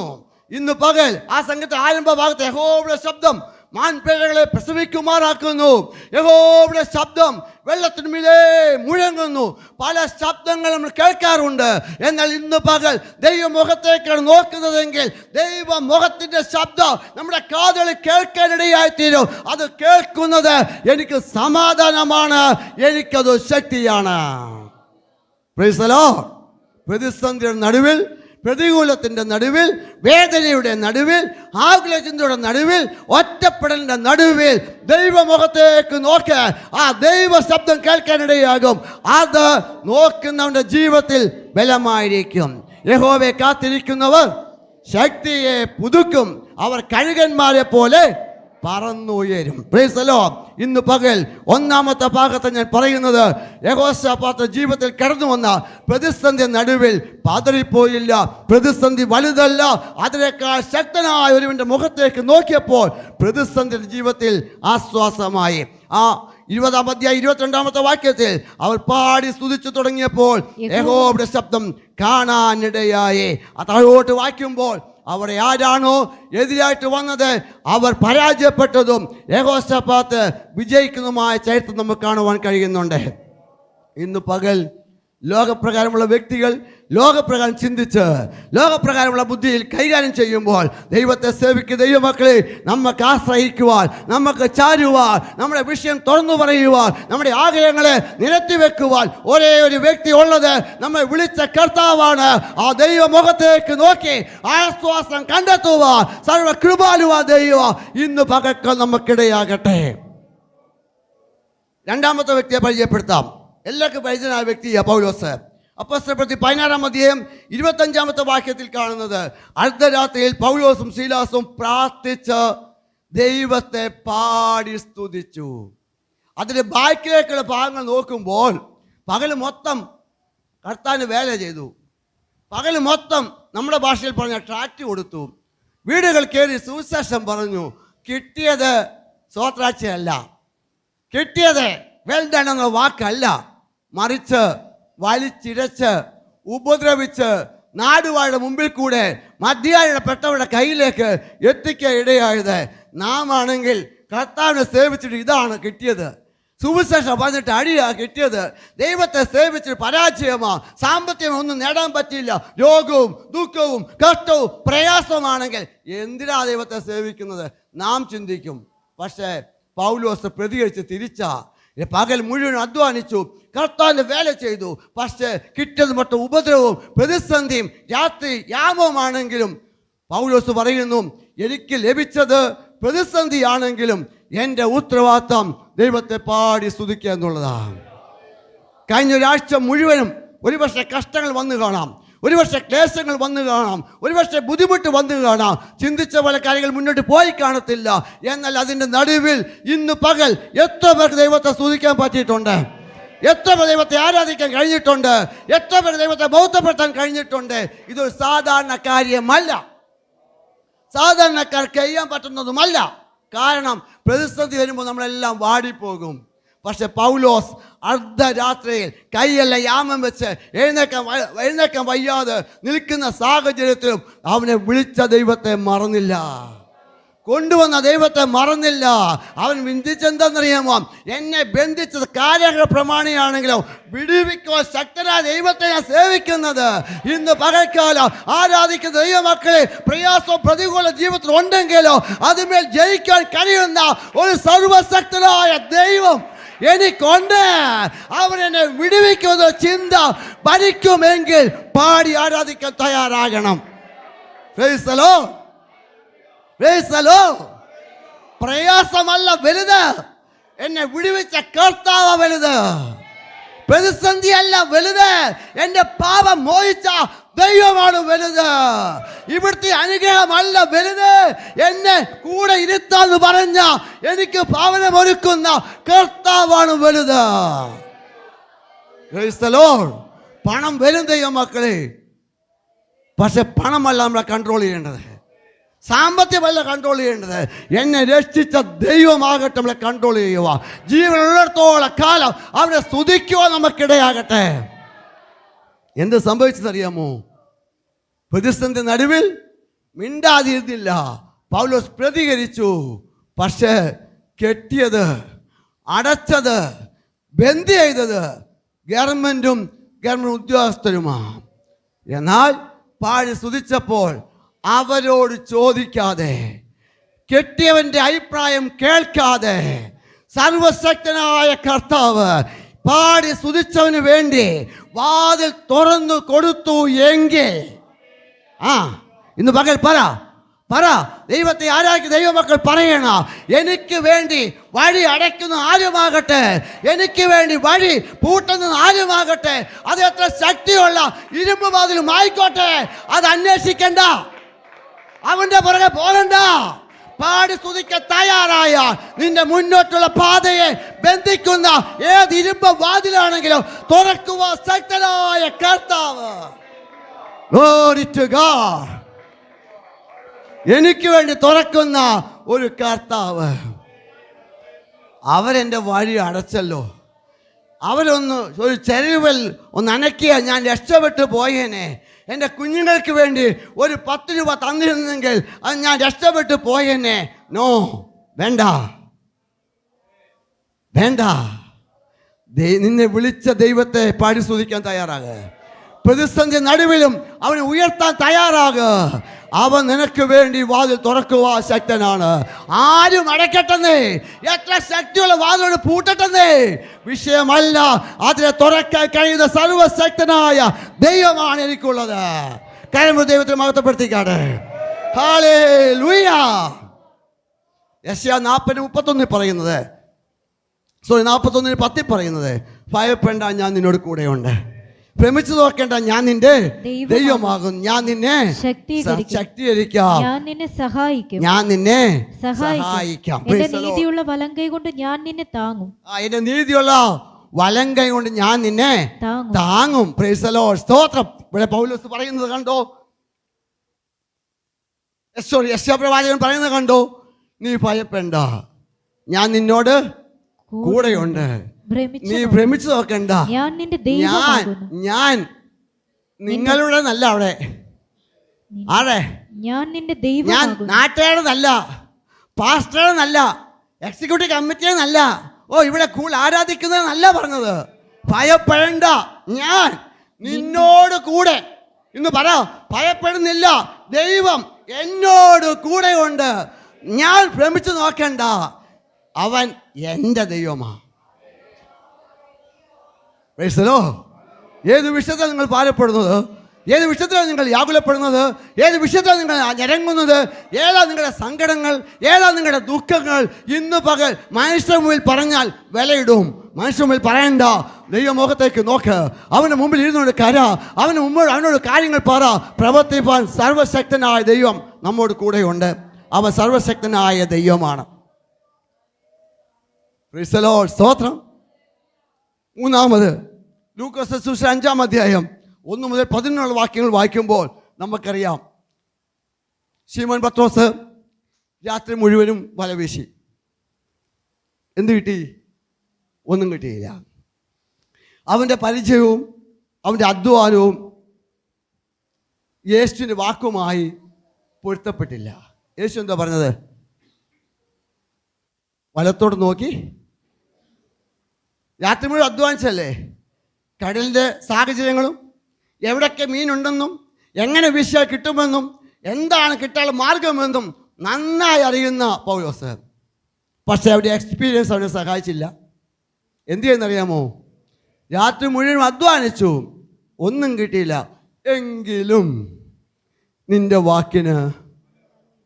ഇന്ന് പകൽ ആ സംഘത്തെ ആരംഭ ഭാഗത്ത് യഹോവയുടെ ശബ്ദം മാൻപേടകളെ പ്രസവിക്കുമാറാക്കുന്നു. യഹോവയുടെ ശബ്ദം വെള്ളത്തിനുമീതെ മുഴങ്ങുന്നു. പല ശബ്ദങ്ങൾ നമ്മൾ കേൾക്കാറുണ്ട്. എന്നാൽ ഇന്ന് പകൽ ദൈവമുഖത്തേക്കാണ് നോക്കുന്നതെങ്കിൽ ദൈവമുഖത്തിന്റെ ശബ്ദം നമ്മുടെ കാതുകളിൽ കേൾക്കാനിടയായി തീരും. അത് കേൾക്കുന്നത് എനിക്ക് സമാധാനമാണ്, എനിക്കത് ശക്തിയാണ്. Price the Lord. പ്രതിസന്ധിയുടെ നടുവിൽ, പ്രതികൂലത്തിൻ്റെ നടുവിൽ, വേദനയുടെ നടുവിൽ, ആകുലചിന്തയുടെ നടുവിൽ, ഒറ്റപ്പെടലിൻ്റെ നടുവിൽ ദൈവമുഖത്തേക്ക് നോക്ക്. ആ ദൈവ ശബ്ദം കേൾക്കാനിടയാകും. അത് നോക്കുന്നവൻ്റെ ജീവിതത്തിൽ ബലമായിരിക്കും. യഹോവയെ കാത്തിരിക്കുന്നവർ ശക്തിയെ പുതുക്കും. അവർ കഴുകന്മാരെ പോലെ പറന്നുയരും. Price the Lord. ഇന്ന് പകൽ ഒന്നാമത്തെ ഭാഗത്ത് ഞാൻ പറയുന്നത്, യഹോശാഫാത്ത് ജീവിതത്തിൽ കടന്നു വന്ന പ്രതിസന്ധി നടുവിൽ പതറിപ്പോയില്ല. പ്രതിസന്ധി വലുതല്ല, അതിനേക്കാൾ ശക്തനായ ഒരുവന്റെ മുഖത്തേക്ക് നോക്കിയപ്പോൾ പ്രതിസന്ധി ജീവിതത്തിൽ ആശ്വാസമായി. ആ 20-ാം അധ്യായം 22-ാമത്തെ വാക്യത്തിൽ അവർ പാടി സ്തുതിച്ചു തുടങ്ങിയപ്പോൾ യഹോവയുടെ ശബ്ദം കാണാനിടയായി. താഴോട്ട് വായിക്കുമ്പോൾ അവിടെ ആരാണോ എതിരായിട്ട് വന്നത് അവർ പരാജയപ്പെട്ടതും യഹോശാഫാത്ത് വിജയിക്കുന്നതുമായ ചരിത്രം നമുക്ക് കാണുവാൻ കഴിയുന്നുണ്ട്. ഇന്ന് പകൽ ലോകപ്രകാരമുള്ള വ്യക്തികൾ ലോകപ്രകാരം ചിന്തിച്ച് ലോകപ്രകാരമുള്ള ബുദ്ധിയിൽ കൈകാര്യം ചെയ്യുമ്പോൾ ദൈവത്തെ സേവിക്കുന്ന ദൈവമക്കളെ നമുക്ക് ആശ്രയിക്കുവാൻ, നമുക്ക് ചാരുവാൻ, നമ്മുടെ വിഷയം തുറന്നു പറയുവാൻ, നമ്മുടെ ആഗ്രഹങ്ങളെ നിരത്തി വെക്കുവാൻ ഒരേ ഒരു വ്യക്തി ഉള്ളത് നമ്മെ വിളിച്ച കർത്താവാണ്. ആ ദൈവമുഖത്തേക്ക് നോക്കി ആശ്വാസം കണ്ടെത്തുവാൻ സർവകൃപാലുവാ ദൈവം ഇന്ന് പകൽ നമുക്കിടയാകട്ടെ. രണ്ടാമത്തെ വ്യക്തിയെ പരിചയപ്പെടുത്താം. എല്ലാവർക്കും പരിചയനായ വ്യക്തിയാണ് പൗലോസ്. അപ്പോസ്തലപ്രവൃത്തി 16-ാം അധ്യായം 25-ാമത്തെ വാക്യത്തിൽ കാണുന്നത്, അർദ്ധരാത്രിയിൽ പൗലോസും ശീലാസും പ്രാർത്ഥിച്ച് ദൈവത്തെ പാടി സ്തുതിച്ചു. അതിൻ്റെ ബാക്കിലേക്കുള്ള ഭാഗങ്ങൾ നോക്കുമ്പോൾ പകൽ മൊത്തം കർത്താവിന് വേല ചെയ്തു. പകൽ മൊത്തം നമ്മുടെ ഭാഷയിൽ പറഞ്ഞ ട്രാക്റ്റ് കൊടുത്തു. വീടുകൾ കയറി സുവിശേഷം പറഞ്ഞു. കിട്ടിയത് സ്വത്രാഴ്ചയല്ല, കിട്ടിയത് വെൽ ഡൺ എന്ന വാക്കല്ല, മറിച്ച് വലിച്ചിഴച്ച് ഉപദ്രവിച്ച് നാടുവാഴുടെ മുമ്പിൽ കൂടെ മധ്യായപ്പെട്ടവരുടെ കയ്യിലേക്ക് എത്തിക്കാൻ ഇടയായത്. നാം ആണെങ്കിൽ കർത്താവിനെ സേവിച്ചിട്ട് ഇതാണ് കിട്ടിയത്. സുവിശേഷം പറഞ്ഞിട്ട് അടിയാ കിട്ടിയത്. ദൈവത്തെ സേവിച്ചിട്ട് പരാജയമാ, സാമ്പത്തികം ഒന്നും നേടാൻ പറ്റിയില്ല, രോഗവും ദുഃഖവും കഷ്ടവും പ്രയാസവുമാണെങ്കിൽ എന്തിനാ ദൈവത്തെ സേവിക്കുന്നത് നാം ചിന്തിക്കും. പക്ഷേ പൗലോസ് പ്രതികരിച്ച് തിരിച്ചാ. പകൽ മുഴുവൻ അധ്വാനിച്ചു, കർത്താവിന്റെ വേല ചെയ്തു. പക്ഷേ കിട്ടിയത് മൊത്തം ഉപദ്രവവും പ്രതിസന്ധിയും രാത്രി യാമവുമാണെങ്കിലും പൗലോസ് പറയുന്നു, എനിക്ക് ലഭിച്ചത് പ്രതിസന്ധിയാണെങ്കിലും എൻ്റെ ഉത്തരവാദിത്തം ദൈവത്തെ പാടി സ്തുതിക്കുക എന്നുള്ളതാണ്. കഴിഞ്ഞ ഒരാഴ്ച മുഴുവനും ഒരുപക്ഷെ കഷ്ടങ്ങൾ വന്നു കാണാം, ഒരുപക്ഷെ ക്ലേശങ്ങൾ വന്നു കാണാം, ഒരുപക്ഷെ ബുദ്ധിമുട്ട് വന്നു കാണാം, ചിന്തിച്ച പോലെ കാര്യങ്ങൾ മുന്നോട്ട് പോയി കാണത്തില്ല. എന്നാൽ അതിൻ്റെ നടുവിൽ ഇന്ന് പകൽ എത്ര പേർക്ക് ദൈവത്തെ സ്തുതിക്കാൻ പറ്റിയിട്ടുണ്ട്, എത്ര പേർ ദൈവത്തെ ആരാധിക്കാൻ കഴിഞ്ഞിട്ടുണ്ട്, എത്ര പേർ ദൈവത്തെ ബോധപ്പെടുത്താൻ കഴിഞ്ഞിട്ടുണ്ട്. ഇതൊരു സാധാരണ കാര്യമല്ല, സാധാരണക്കാർക്ക് ചെയ്യാൻ പറ്റുന്നതുമല്ല. കാരണം പ്രതിസന്ധി വരുമ്പോൾ നമ്മളെല്ലാം വാടിപ്പോകും. പക്ഷെ പൗലോസ് അർദ്ധരാത്രിയിൽ കൈയെല്ലാം യാമം വെച്ച് എഴുന്നേക്കാൻ വയ്യാതെ നിൽക്കുന്ന സാഹചര്യത്തിലും അവനെ വിളിച്ച ദൈവത്തെ മറന്നില്ല, കൊണ്ടുവന്ന ദൈവത്തെ മറന്നില്ല. അവൻ ചിന്തിച്ചെന്തെന്നറിയാമോ, എന്നെ ബന്ധിച്ചത് കാര്യം പ്രമാണിയാണെങ്കിലോ വിടുവിക്കുവാൻ ശക്തനായ ദൈവത്തെ ഞാൻ സേവിക്കുന്നത്. ഇന്ന് പകൽക്കാലം ആരാധിക്കുന്ന ദൈവമക്കളെ പ്രയാസവും പ്രതികൂല ജീവിതത്തിൽ ഉണ്ടെങ്കിലോ അതിന്മേൽ ജയിക്കാൻ കഴിയുന്ന ഒരു സർവശക്തനായ ദൈവം എനിക്കുണ്ട്. അവനെന്നെ വിടുവിക്കുന്ന ചിന്ത ഭരിക്കുമെങ്കിൽ പാടി ആരാധിക്കാൻ തയ്യാറാകണം. Praise the Lord, praise the Lord. പ്രയാസമല്ല വലുത്, എന്നെ വിടുവിച്ച കർത്താവ് വലുത്. പ്രതിസന്ധിയല്ല വലുത്, എൻ്റെ പാപം മോഹിച്ച ദൈവമാണ് വലുത്. ഇവിടുത്തെ അനുഗ്രഹമല്ല വലുത്, എന്നെ കൂടെ ഇരുത്താന്ന് പറഞ്ഞ എനിക്ക് ഭവനമൊരുക്കുന്ന കർത്താവാണ് വലുത്. Price the Lord. പണം വരും ദൈവമക്കളെ, പക്ഷെ പണമല്ല നമ്മളെ കൺട്രോൾ ചെയ്യേണ്ടത്, സാമ്പത്തികമല്ല കൺട്രോൾ ചെയ്യേണ്ടത്. എന്നെ രക്ഷിച്ച ദൈവമാകട്ടെ നമ്മളെ കൺട്രോൾ ചെയ്യുക. ജീവനുള്ളിടത്തോളം കാലം അവനെ സ്തുതിക്കുക നമുക്കിടയാകട്ടെ. എന്ത് സംഭവിച്ചതറിയാമോ? പ്രതിസന്ധി നടുവിൽ മിണ്ടാതിരുന്നില്ല, പൗലോസ് പ്രതികരിച്ചു. പക്ഷേ കെട്ടിയത്, അടച്ചത്, ബന്ദി ചെയ്തത് ഗവൺമെൻറ്റും ഗവൺമെൻറ് ഉദ്യോഗസ്ഥരുമാണ്. എന്നാൽ പാടി സ്തുതിച്ചപ്പോൾ അവരോട് ചോദിക്കാതെ, കെട്ടിയവൻ്റെ അഭിപ്രായം കേൾക്കാതെ സർവശക്തനായ കർത്താവ് പാടി സ്തുതിച്ചവന് വേണ്ടി വാതിൽ തുറന്നു കൊടുത്തു എങ്കിൽ, ഇന്ന് പകൽ പറ ദൈവത്തെ ആരാധിക്കുന്ന ദൈവമക്കൾ പറയണ, എനിക്ക് വേണ്ടി വഴി അടയ്ക്കുന്ന ആരുമാകട്ടെ, എനിക്ക് വേണ്ടി വഴി പൂട്ടുന്ന ആരുമാകട്ടെ, അത് എത്ര ശക്തിയുള്ള ഇരുമ്പ് വാതിലും ആയിക്കോട്ടെ, അത് അന്വേഷിക്കണ്ട, അവന്റെ പുറകെ പോകണ്ട. പാടി സ്തുതിക്കാൻ തയ്യാറായ നിന്റെ മുന്നോട്ടുള്ള പാതയെ ബന്ധിക്കുന്ന ഏത് ഇരുമ്പ് വാതിലാണെങ്കിലും തുറക്കുവാൻ ശക്തനായ കർത്താവ്. Glory to God. എനിക്ക് വേണ്ടി തുറക്കുന്ന ഒരു കർത്താവ്. അവരെൻ്റെ വഴി അടച്ചല്ലോ. അവരൊന്ന് ഒരു ചെരുവൽ ഒന്ന് അനക്കിയ ഞാൻ രക്ഷപ്പെട്ടു പോയേനെ. എൻ്റെ കുഞ്ഞുങ്ങൾക്ക് വേണ്ടി ഒരു 10 രൂപ തന്നിരുന്നെങ്കിൽ അത് ഞാൻ രക്ഷപ്പെട്ടു പോയേനെ. നോ, വേണ്ട വേണ്ട. നിന്നെ വിളിച്ച ദൈവത്തെ പാടി സ്തുതിക്കാൻ തയ്യാറാകുക. പ്രതിസന്ധി നടുവിലും അവനെ ഉയർത്താൻ തയ്യാറാകുക. അവൻ നിനക്ക് വേണ്ടി വാതിൽ തുറക്കുവാൻ ശക്തനാണ്. ആരും അടയ്ക്കട്ടെന്നേ, എത്ര ശക്തിയുള്ള വാതിലോട് പൂട്ടട്ടെന്നേ വിഷയമല്ല. അതിനെ തുറക്കാൻ കഴിയുന്ന സർവശക്തനായ ദൈവമാണ് എനിക്കുള്ളത്. കഴിയുമ്പോൾ ദൈവത്തെ മഹത്വപ്പെടുത്തിക്കാട്. ഹല്ലേലൂയ. യെശയ്യാ 40:31 പറയുന്നത്, 41:10 പറയുന്നത്, ഭയപ്പെടേണ്ട, ഞാൻ നിന്നോട് കൂടെയുണ്ട്. ഭ്രമിച്ചു നോക്കേണ്ട, ഞാൻ നിന്റെ ദൈവമാകും. ഞാൻ നിന്നെ ശക്തീകരിക്കാം. ഞാൻ നിന്നെ സഹായിക്കും. എന്റെ നീതിയുള്ള വലങ്കൈ കൊണ്ട് ഞാൻ നിന്നെ താങ്ങും. എന്റെ നീതിയുള്ള വലങ്കൈ കൊണ്ട് ഞാൻ നിന്നെ താങ്ങും. Price the Lord. സ്തോത്രം. ഇവിടെ പൗലോസ് പറയുന്നത് കണ്ടോ? യെശയ്യാ പ്രവാചകൻ പറയുന്നത് കണ്ടോ? നീ ഭയപ്പെടണ്ട, ഞാൻ നിന്നോട് കൂടെയുണ്ട്. നീ ഭ്രമിച്ചു നോക്കണ്ട. ഞാൻ നിങ്ങളുടെ നല്ല അവിടെ ആടെ ഞാൻ നാട്ടുകാരുടെ നല്ല, പാസ്റ്ററുടെ നല്ല, എക്സിക്യൂട്ടീവ് കമ്മിറ്റിയുടെ നല്ല, ഇവിടെ ആരാധിക്കുന്നത് നല്ല പറഞ്ഞത്. ഭയപ്പെടണ്ട, ഞാൻ നിന്നോട് കൂടെ. ഇന്ന് പറ, ഭയപ്പെടുന്നില്ല, ദൈവം എന്നോട് കൂടെയുണ്ട്. ഞാൻ ഭ്രമിച്ചു നോക്കണ്ട, അവൻ എൻ്റെ ദൈവമാ. ഏത് വിഷയത്തിലാണ് നിങ്ങൾ ഭാരപ്പെടുന്നത്? ഏത് വിഷയത്തിലാണ് നിങ്ങൾ വ്യാകുലപ്പെടുന്നത്? ഏത് വിഷയത്തിലാണ് നിങ്ങൾ ഞരങ്ങുന്നത്? ഏതാ നിങ്ങളുടെ സങ്കടങ്ങൾ? ഏതാ നിങ്ങളുടെ ദുഃഖങ്ങൾ? ഇന്ന് പകൽ മനുഷ്യരുടെ മുമ്പിൽ പറഞ്ഞാൽ വിലയിടും. മനുഷ്യരുടെ മുമ്പിൽ പറയണ്ട, ദൈവമുഖത്തേക്ക് നോക്ക്. അവൻ്റെ മുമ്പിൽ ഇരുന്നുകൊണ്ട് കര. അവനോട് കാര്യങ്ങൾ പറ. പ്രവർത്തിപ്പാൻ സർവശക്തനായ ദൈവം നമ്മോട് കൂടെയുണ്ട്. അവൻ സർവശക്തനായ ദൈവമാണ്. Price the Lord. സ്തോത്രം. മൂന്നാമത് ലൂക്കോസ് സുവിശേഷം 5-ാം അധ്യായം 1 മുതൽ 11 വാക്യങ്ങൾ വായിക്കുമ്പോൾ നമുക്കറിയാം, ശിമോൻ പത്രോസ് രാത്രി മുഴുവനും വല വീശി. എന്ത് കിട്ടി? ഒന്നും കിട്ടിയില്ല. അവൻ്റെ പരിചയവും അവൻ്റെ അധ്വാനവും യേശുവിൻ്റെ വാക്കുമായി പൊരുത്തപ്പെട്ടില്ല. യേശു എന്താ പറഞ്ഞത്? വലത്തോട്ട് നോക്കി. രാത്രി മുഴുവൻ അധ്വാനിച്ചല്ലേ? കടലിൻ്റെ സാഹചര്യങ്ങളും എവിടൊക്കെ മീനുണ്ടെന്നും എങ്ങനെ വീശിയാൽ കിട്ടുമെന്നും എന്താണ് കിട്ടാനുള്ള മാർഗമെന്നും നന്നായി അറിയുന്ന പൗലോസ്. പക്ഷേ അവരുടെ എക്സ്പീരിയൻസ് അവനെ സഹായിച്ചില്ല. എന്ത് ചെയ്യുന്നറിയാമോ? രാത്രി മുഴുവൻ അധ്വാനിച്ചു, ഒന്നും കിട്ടിയില്ല. എങ്കിലും നിന്റെ വാക്കിന്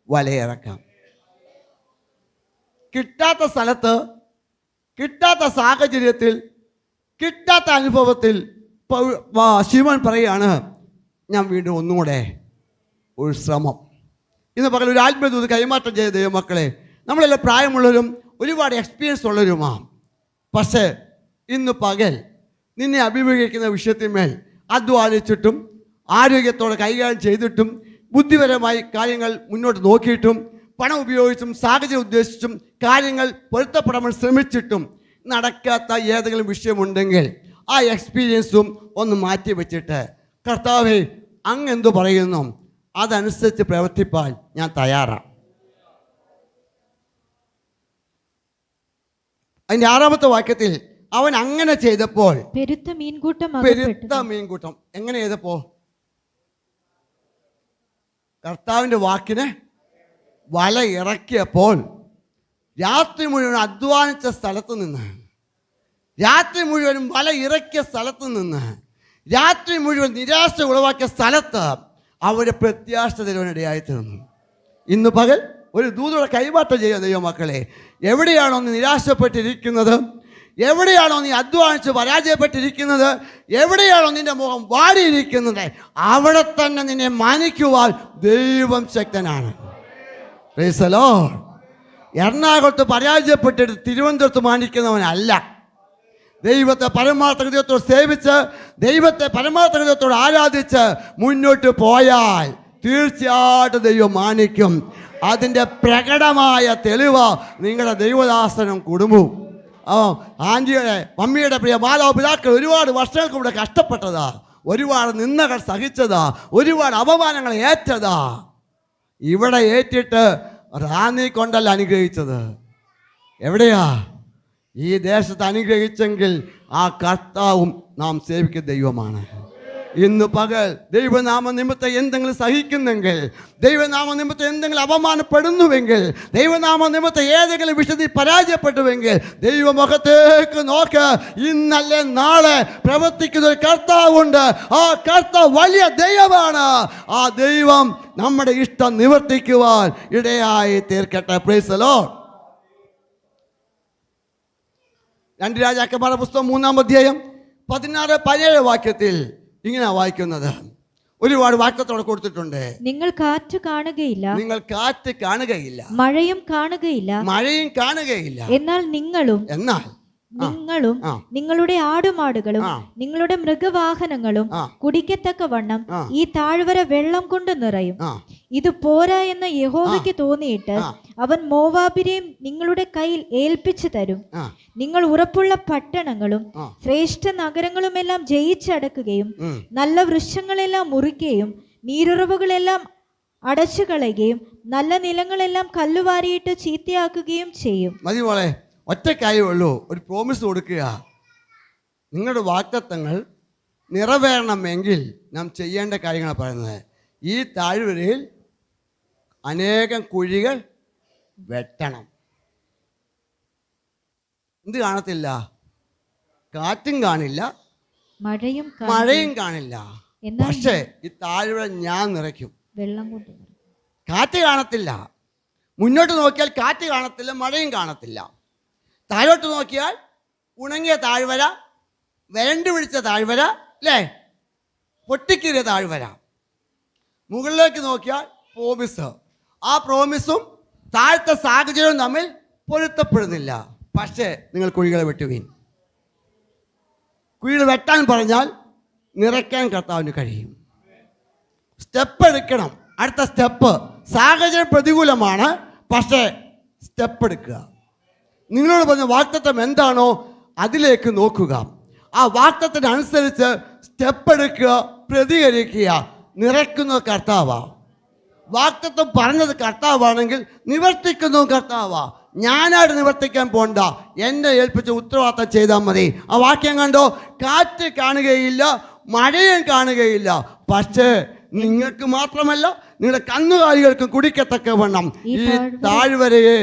വലയിറക്കാം. കിട്ടാത്ത സ്ഥലത്ത്, കിട്ടാത്ത സാഹചര്യത്തിൽ, കിട്ടാത്ത അനുഭവത്തിൽ ശിവൻ പറയുകയാണ്, ഞാൻ വീണ്ടും ഒന്നുകൂടെ ഒരു ശ്രമം. ഇന്ന് പകൽ ഒരു ആത്മീയദൂത് കൈമാറ്റം ചെയ്ത ദൈവമക്കളെ, നമ്മളെല്ലാം പ്രായമുള്ളവരും ഒരുപാട് എക്സ്പീരിയൻസ് ഉള്ളവരുമാണ്. പക്ഷേ ഇന്ന് പകൽ നിന്നെ അഭിമുഖീകരിക്കുന്ന വിഷയത്തിന്മേൽ അധ്വാനിച്ചിട്ടും ആരോഗ്യത്തോടെ കൈകാര്യം ചെയ്തിട്ടും ബുദ്ധിപരമായി കാര്യങ്ങൾ മുന്നോട്ട് നോക്കിയിട്ടും പണം ഉപയോഗിച്ചും സാഹചര്യം ഉദ്ദേശിച്ചും കാര്യങ്ങൾ പൊരുത്തപ്പെടാൻ ശ്രമിച്ചിട്ടും നടക്കാത്ത ഏതെങ്കിലും വിഷയമുണ്ടെങ്കിൽ ആ എക്സ്പീരിയൻസും ഒന്ന് മാറ്റി വെച്ചിട്ട്, കർത്താവേ അങ്ങ് എന്തു പറയുന്നു അതനുസരിച്ച് പ്രവർത്തിപ്പാൻ ഞാൻ തയ്യാറാണ്. അതിൻ്റെ 6-ാമത്തെ വാക്യത്തിൽ അവൻ അങ്ങനെ ചെയ്തപ്പോൾ പെരുത്ത മീൻകൂട്ടം എങ്ങനെ ചെയ്തപ്പോ? കർത്താവിൻ്റെ വാക്കിന് വല ഇറക്കിയപ്പോൾ രാത്രി മുഴുവൻ അധ്വാനിച്ച സ്ഥലത്ത് നിന്ന്, രാത്രി മുഴുവനും വല ഇറക്കിയ സ്ഥലത്ത് നിന്ന്, രാത്രി മുഴുവൻ നിരാശ ഉളവാക്കിയ സ്ഥലത്ത് അവരെ പ്രത്യാശ തരുവാനിടയായി തീർന്നു. ഇന്ന് പകൽ ഒരു ദൂതോടെ കൈമാറ്റം ചെയ്യുക ദൈവമക്കളെ. എവിടെയാണോ നീ നിരാശപ്പെട്ടിരിക്കുന്നത്, എവിടെയാണോ നീ അധ്വാനിച്ച് പരാജയപ്പെട്ടിരിക്കുന്നത്, എവിടെയാണോ നിന്റെ മുഖം വാടിയിരിക്കുന്നത്, അവിടെ തന്നെ നിന്നെ മാനിക്കുവാൻ ദൈവം ശക്തനാണ്. Praise the Lord. എറണാകുളത്ത് പരാജയപ്പെട്ടിട്ട് തിരുവനന്തപുരത്ത് മാനിക്കുന്നവനല്ല. ദൈവത്തെ പരമാർത്ഥ ഹൃദയത്തോട് സേവിച്ച് ദൈവത്തെ പരമാർത്ഥ ഹൃദയത്തോട് ആരാധിച്ച് മുന്നോട്ട് പോയാൽ തീർച്ചയായിട്ടും ദൈവം മാനിക്കും. അതിൻ്റെ പ്രകടമായ തെളിവ് നിങ്ങളുടെ ദൈവദാസനും കുടുംബവും. ആൻറ്റിയുടെ മമ്മിയുടെ പ്രിയ മാതാപിതാക്കൾ ഒരുപാട് വർഷങ്ങൾക്ക് ഇവിടെ കഷ്ടപ്പെട്ടതാ, ഒരുപാട് നിന്ദകൾ സഹിച്ചതാ, ഒരുപാട് അപമാനങ്ങൾ ഏറ്റതാ. ഇവിടെ ഏറ്റിട്ട് റാന്നി കൊണ്ടല്ല അനുഗ്രഹിച്ചത്. എവിടെയാ? ഈ ദേശത്ത് അനുഗ്രഹിച്ചെങ്കിൽ ആ കർത്താവും നാം സേവിക്കുന്ന ദൈവമാണ്. ഇന്ന് പകൽ ദൈവനാമ നിമിത്തം എന്തെങ്കിലും സഹിക്കുന്നെങ്കിൽ, ദൈവനാമ നിമിത്തം എന്തെങ്കിലും അപമാനപ്പെടുന്നുവെങ്കിൽ, ദൈവനാമ നിമിത്തം ഏതെങ്കിലും വിഷയത്തിൽ പരാജയപ്പെട്ടുവെങ്കിൽ ദൈവമുഖത്തേക്ക് നോക്ക്. ഇന്നല്ലേ നാളെ പ്രവർത്തിക്കുന്ന ഒരു കർത്താവുണ്ട്. ആ കർത്താവ് വലിയ ദൈവമാണ്. ആ ദൈവം നമ്മുടെ ഇഷ്ടം നിവർത്തിക്കുവാൻ ഇടയായി തീർക്കട്ടെ. Price the Lord. 2 രാജാക്കന്മാരുടെ പുസ്തകം 3-ാം അധ്യായം 16-17 വാക്യത്തിൽ ഇങ്ങനെ വായിക്കുന്നത്. ഒരുപാട് വാക്യത്തോടെ കൊടുത്തിട്ടുണ്ട്. നിങ്ങൾ കാറ്റ് കാണുകയില്ല, നിങ്ങൾ കാറ്റ് കാണുകയില്ല, മഴയും കാണുകയില്ല, മഴയും കാണുകയില്ല. എന്നാൽ നിങ്ങളും നിങ്ങളുടെ ആടുമാടുകളും നിങ്ങളുടെ മൃഗവാഹനങ്ങളും കുടിക്കത്തക്കവണ്ണം ഈ താഴ്വര വെള്ളം കൊണ്ട് നിറയും. ഇത് പോരാ എന്ന് യഹോവയ്ക്ക് തോന്നിയിട്ട് അവൻ മോവാബിനെയും നിങ്ങളുടെ കയ്യിൽ ഏൽപ്പിച്ചു തരും. നിങ്ങൾ ഉറപ്പുള്ള പട്ടണങ്ങളും ശ്രേഷ്ഠ നഗരങ്ങളുമെല്ലാം ജയിച്ചടക്കുകയും നല്ല വൃക്ഷങ്ങളെല്ലാം മുറിക്കുകയും നീരുറവുകളെല്ലാം അടച്ചു കളയുകയും നല്ല നിലങ്ങളെല്ലാം കല്ലുവാരിയിട്ട് ചീത്തയാക്കുകയും ചെയ്യും. മതി മോളെ, ഒറ്റ കാര്യമുള്ളൂ, ഒരു പ്രോമിസ് കൊടുക്കുക. നിങ്ങളുടെ വാഗ്ദത്തങ്ങൾ നിറവേറണമെങ്കിൽ നാം ചെയ്യേണ്ട കാര്യങ്ങളാണ് പറയുന്നത്. ഈ താഴ്വരയിൽ അനേകം കുഴികൾ വെട്ടണം. എന്ത് കാണത്തില്ല? കാറ്റും കാണില്ല, മഴയും കാണില്ല. പക്ഷേ ഈ താഴ്വര ഞാൻ നിറയ്ക്കും. വെള്ളം കൊണ്ട് കാറ്റ് കാണത്തില്ല, മുന്നോട്ട് നോക്കിയാൽ കാറ്റ് കാണത്തില്ല, മഴയും കാണത്തില്ല. താഴോട്ട് നോക്കിയാൽ ഉണങ്ങിയ താഴ്വര, വരണ്ടു പിടിച്ച താഴ്വര, അല്ലേ, പൊട്ടിക്കീറിയ താഴ്വര. മുകളിലേക്ക് നോക്കിയാൽ പ്രോമിസ്. ആ പ്രോമിസും താഴത്തെ സാഹചര്യവും തമ്മിൽ പൊരുത്തപ്പെടുന്നില്ല. പക്ഷേ നിങ്ങൾ കുഴികളെ വെട്ടുകയും, കുഴികൾ വെട്ടാൻ പറഞ്ഞാൽ നിറയ്ക്കാൻ കർത്താവിന് കഴിയും. സ്റ്റെപ്പ് എടുക്കണം. അടുത്ത സ്റ്റെപ്പ് സാഹചര്യം പ്രതികൂലമാണ്, പക്ഷേ സ്റ്റെപ്പ് എടുക്കുക. നിങ്ങളോട് പറഞ്ഞ വാഗ്ദത്തം എന്താണോ അതിലേക്ക് നോക്കുക. ആ വാഗ്ദത്തത്തിനനുസരിച്ച് സ്റ്റെപ്പ് എടുക്കുക, പ്രതികരിക്കുക. നിറയ്ക്കുന്നത് കർത്താവാ. വാഗ്ദത്തം പറഞ്ഞത് കർത്താവാണെങ്കിൽ നിവർത്തിക്കുന്നതും കർത്താവാ. ഞാനായിട്ട് നിവർത്തിക്കാൻ പോണ്ട, എന്നെ ഏൽപ്പിച്ച ഉത്തരവാദിത്തം ചെയ്താൽ മതി. ആ വാക്യം കണ്ടോ? കാറ്റ് കാണുകയില്ല, മഴയും കാണുകയില്ല, പക്ഷേ നിങ്ങൾക്ക് മാത്രമല്ല നിങ്ങളുടെ കന്നുകാലികൾക്കും കുടിക്കത്തക്കവണ്ണം ഈ താഴ്വരയെ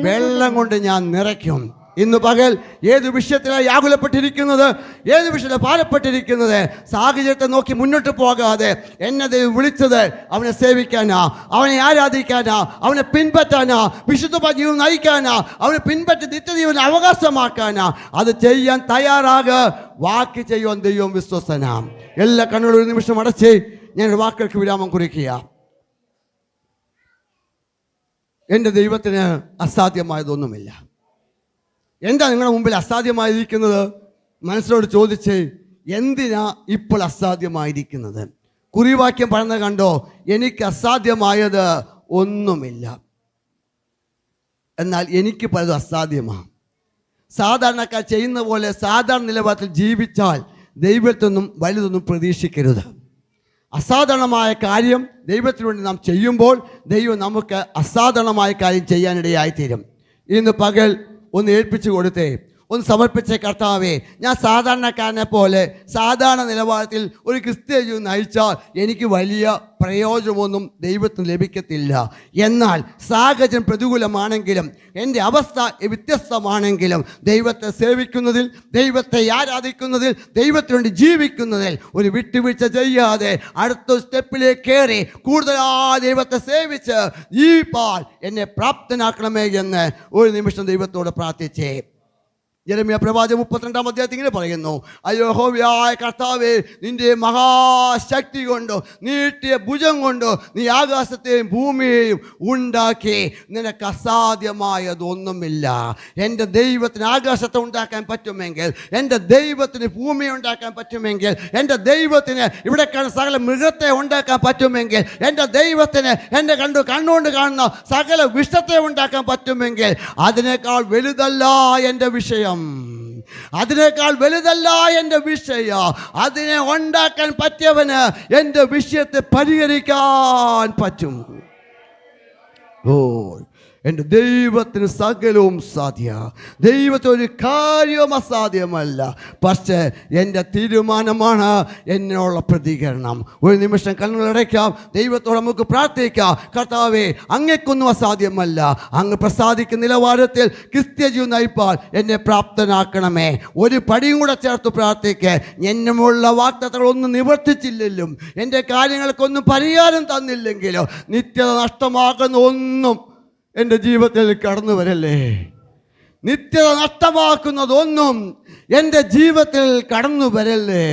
വെള്ളം കൊണ്ട് ഞാൻ നിറയ്ക്കും. ഇന്ന് പകൽ ഏത് വിഷയത്തിലാണ് വ്യാകുലപ്പെട്ടിരിക്കുന്നത്, ഏത് വിഷയത്തിൽ ഭാരപ്പെട്ടിരിക്കുന്നത്, സാഹചര്യത്തെ നോക്കി മുന്നോട്ട് പോകാതെ എന്നെ ദൈവം വിളിച്ചത് അവനെ സേവിക്കാനാ, അവനെ ആരാധിക്കാനാ, അവനെ പിൻപറ്റാനാ, വിശുദ്ധ ജീവൻ നയിക്കാനാ, അവനെ പിൻപറ്റി നിത്യജീവൻ അവകാശമാക്കാനാ. അത് ചെയ്യാൻ തയ്യാറാകുക. വാക്ക് ചെയ്യുവാൻ ദൈവം വിശ്വസ്തനാ. എല്ലാ കണ്ണുകളും ഒരു നിമിഷം അടച്ച് ഞാൻ വാക്കുകൾക്ക് വിരാമം കുറിക്കുക. എൻ്റെ ദൈവത്തിന് അസാധ്യമായതൊന്നുമില്ല. എന്താ നിങ്ങളുടെ മുമ്പിൽ അസാധ്യമായിരിക്കുന്നത്? മനസ്സിനോട് ചോദിച്ച്, എന്തിനാ ഇപ്പോൾ അസാധ്യമായിരിക്കുന്നത്? കുറിവാക്യം പറയുന്നത് കണ്ടോ? എനിക്ക് അസാധ്യമായത് ഒന്നുമില്ല, എന്നാൽ എനിക്ക് പലതും അസാധ്യമാണ്. സാധാരണക്കാർ ചെയ്യുന്ന പോലെ സാധാരണ നിലവാരത്തിൽ ജീവിച്ചാൽ ദൈവത്തൊന്നും വലുതൊന്നും പ്രതീക്ഷിക്കരുത്. അസാധാരണമായ കാര്യം ദൈവത്തിന് വേണ്ടി നാം ചെയ്യുമ്പോൾ ദൈവം നമുക്ക് അസാധാരണമായ കാര്യം ചെയ്യാനിടയായിത്തീരും. ഇന്ന് പകൽ ഒന്ന് ഏൽപ്പിച്ചു കൊടുത്തേ, ഒന്ന് സമർപ്പിച്ച കർത്താവേ, ഞാൻ സാധാരണക്കാരനെ പോലെ സാധാരണ നിലവാരത്തിൽ ഒരു ക്രിസ്ത്യ ജീവിതം നയിച്ചാൽ എനിക്ക് വലിയ പ്രയോജനമൊന്നും ദൈവത്തിന് ലഭിക്കത്തില്ല. എന്നാൽ സാഹചര്യം പ്രതികൂലമാണെങ്കിലും എൻ്റെ അവസ്ഥ വ്യത്യസ്തമാണെങ്കിലും ദൈവത്തെ സേവിക്കുന്നതിൽ, ദൈവത്തെ ആരാധിക്കുന്നതിൽ, ദൈവത്തിന് വേണ്ടി ജീവിക്കുന്നതിൽ ഒരു വിട്ടുവീഴ്ച ചെയ്യാതെ അടുത്ത സ്റ്റെപ്പിലേക്ക് കയറി കൂടുതലായി ദൈവത്തെ സേവിച്ച് ജീവിപ്പാൻ എന്നെ പ്രാപ്തനാക്കണമേ എന്ന് ഒരു നിമിഷം ദൈവത്തോട് പ്രാർത്ഥിച്ചേ. യെരമ്യാ പ്രവാചകൻ 32-ാം അധ്യായത്തിൽ ഇങ്ങനെ പറയുന്നു, അയ്യോ യഹോവയായ കർത്താവേ, നിന്റെ മഹാശക്തി കൊണ്ടോ നീട്ടിയ ഭുജം കൊണ്ടോ നീ ആകാശത്തെയും ഭൂമിയെയും ഉണ്ടാക്കി. നിനക്ക് അസാധ്യമായതൊന്നുമില്ല. എൻ്റെ ദൈവത്തിന് ആകാശത്തെ ഉണ്ടാക്കാൻ പറ്റുമെങ്കിൽ, എൻ്റെ ദൈവത്തിന് ഭൂമിയെ ഉണ്ടാക്കാൻ പറ്റുമെങ്കിൽ, എൻ്റെ ദൈവത്തിന് ഇവിടെ കാണുന്ന സകല മൃഗത്തെ ഉണ്ടാക്കാൻ പറ്റുമെങ്കിൽ, എൻ്റെ ദൈവത്തിന് എൻ്റെ കണ്ണുകൊണ്ട് കാണുന്ന സകല വിഷത്തെ ഉണ്ടാക്കാൻ പറ്റുമെങ്കിൽ, അതിനേക്കാൾ വലുതല്ല എൻ്റെ വിഷയം. അതിനേക്കാൾ വലുതല്ല എൻ്റെ വിഷയം. അതിനെ ഉണ്ടാക്കാൻ പറ്റിയവന് എൻ്റെ വിഷയത്തെ പരിഹരിക്കാൻ പറ്റും. ഓ, എൻ്റെ ദൈവത്തിന് സകലവും സാധ്യ. ദൈവത്തിന് ഒരു കാര്യവും അസാധ്യമല്ല. പക്ഷേ എൻ്റെ തീരുമാനമാണ് എന്നുള്ള പ്രതികരണം. ഒരു നിമിഷം കണ്ണുകളടയ്ക്കാം, ദൈവത്തോട് നമുക്ക് പ്രാർത്ഥിക്കാം. കർത്താവേ, അങ്ങേക്കൊന്നും അസാധ്യമല്ല. അങ്ങ് പ്രസാദിക്കുന്ന നിലവാരത്തിൽ ക്രിസ്ത്യ ജീവിതം നയിപ്പാൻ എന്നെ പ്രാപ്തനാക്കണമേ. ഒരു പടിയും കൂടെ ചേർത്ത് പ്രാർത്ഥിക്കേ. എന്നുമുള്ള വാഗ്ദത്തങ്ങളൊന്നും നിവർത്തിച്ചില്ലെങ്കിലും, എൻ്റെ കാര്യങ്ങൾക്കൊന്നും പരിഹാരം തന്നില്ലെങ്കിലോ, നിത്യത നഷ്ടമാകുന്ന ഒന്നും എൻ്റെ ജീവിതത്തിൽ കടന്നു വരല്ലേ. നിത്യത നഷ്ടമാക്കുന്നതൊന്നും എൻ്റെ ജീവിതത്തിൽ കടന്നു വരല്ലേ.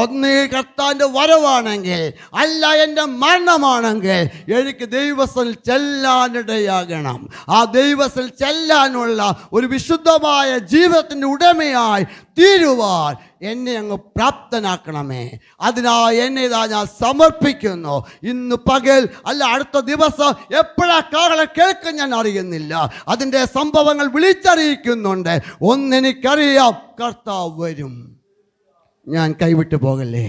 ഒന്നേ കർത്താവിൻ്റെ വരവാണെങ്കിൽ, അല്ല എൻ്റെ മരണമാണെങ്കിൽ, എനിക്ക് ദൈവത്തിൽ ചെല്ലാനിടയാകണം. ആ ദൈവത്തിൽ ചെല്ലാനുള്ള ഒരു വിശുദ്ധമായ ജീവിതത്തിൻ്റെ ഉടമയായി തീരുവാൻ എന്നെ അങ്ങ് പ്രാപ്തനാക്കണമേ. അതിനായി എന്നെ ഇതാ ഞാൻ സമർപ്പിക്കുന്നു. ഇന്ന് പകൽ അല്ല അടുത്ത ദിവസം എപ്പോഴാ കാഹളം കേൾക്കാൻ ഞാൻ അറിയുന്നില്ല. അതിൻ്റെ സംഭവങ്ങൾ വിളിച്ചറിയിക്കുന്നുണ്ട്. ഒന്നെനിക്കറിയാം, കർത്താവ് വരും. ഞാൻ കൈവിട്ടു പോകല്ലേ.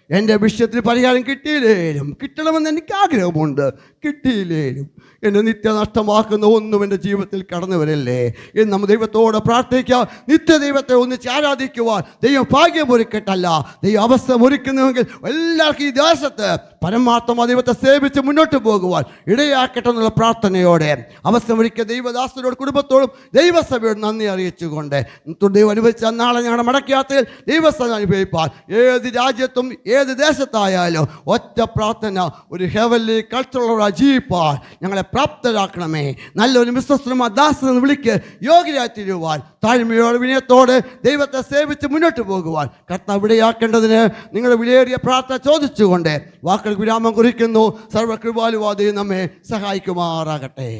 എൻ്റെ വിഷയത്തിന് പരിഹാരം കിട്ടിയില്ലേലും, കിട്ടണമെന്ന് എനിക്ക് ആഗ്രഹമുണ്ട്, കിട്ടിയില്ലേലും എൻ്റെ നിത്യ നഷ്ടമാക്കുന്ന ഒന്നും എൻ്റെ ജീവിതത്തിൽ കടന്നു വരല്ലേ എന്ന് നമ്മൾ ദൈവത്തോട് പ്രാർത്ഥിക്കാം. നിത്യദൈവത്തെ ഒന്നിച്ച് ആരാധിക്കുവാൻ ദൈവം ഭാഗ്യമൊരുക്കട്ടല്ല, ദൈവം അവസരം ഒരുക്കുന്നുവെങ്കിൽ എല്ലാവർക്കും ഈ ദേശത്ത് പരമാത്മ ദൈവത്തെ സേവിച്ച് മുന്നോട്ട് പോകുവാൻ ഇടയാക്കട്ടെ എന്നുള്ള പ്രാർത്ഥനയോടെ അവസരമൊരുക്കിയ ദൈവദാസനോട് കുടുംബത്തോടും ദൈവസഭയോട് നന്ദി അറിയിച്ചുകൊണ്ട് ദൈവം അനുഭവിച്ച നാളെ ഞങ്ങളുടെ മടക്കയാത്രയിൽ ദൈവസഭ അനുഭവിപ്പാൻ ഏത് രാജ്യത്തും ഏത് ദേശത്തായാലും ഒറ്റ പ്രാർത്ഥന, ഒരു ഹെവൻലി കൾച്ചറുള്ള ജീവിപ്പാൻ ഞങ്ങളെ പ്രാപ്തരാക്കണമേ. നല്ലൊരു വിശ്വസ്തമായ ദാസനെന്ന് വിളിക്ക് യോഗ്യരായി തീരുവാൻ താഴ്മയോട് വിനയത്തോടെ ദൈവത്തെ സേവിച്ച് മുന്നോട്ട് പോകുവാൻ കർത്താവ് ഇടയാക്കേണ്ടതിന് നിങ്ങളുടെ വിലയേറിയ പ്രാർത്ഥന ചോദിച്ചുകൊണ്ട് വാക്കുകൾ വിരാമം കുറിക്കുന്നു. സർവ്വകൃപാലുവാദി നമ്മെ സഹായിക്കുമാറാകട്ടെ.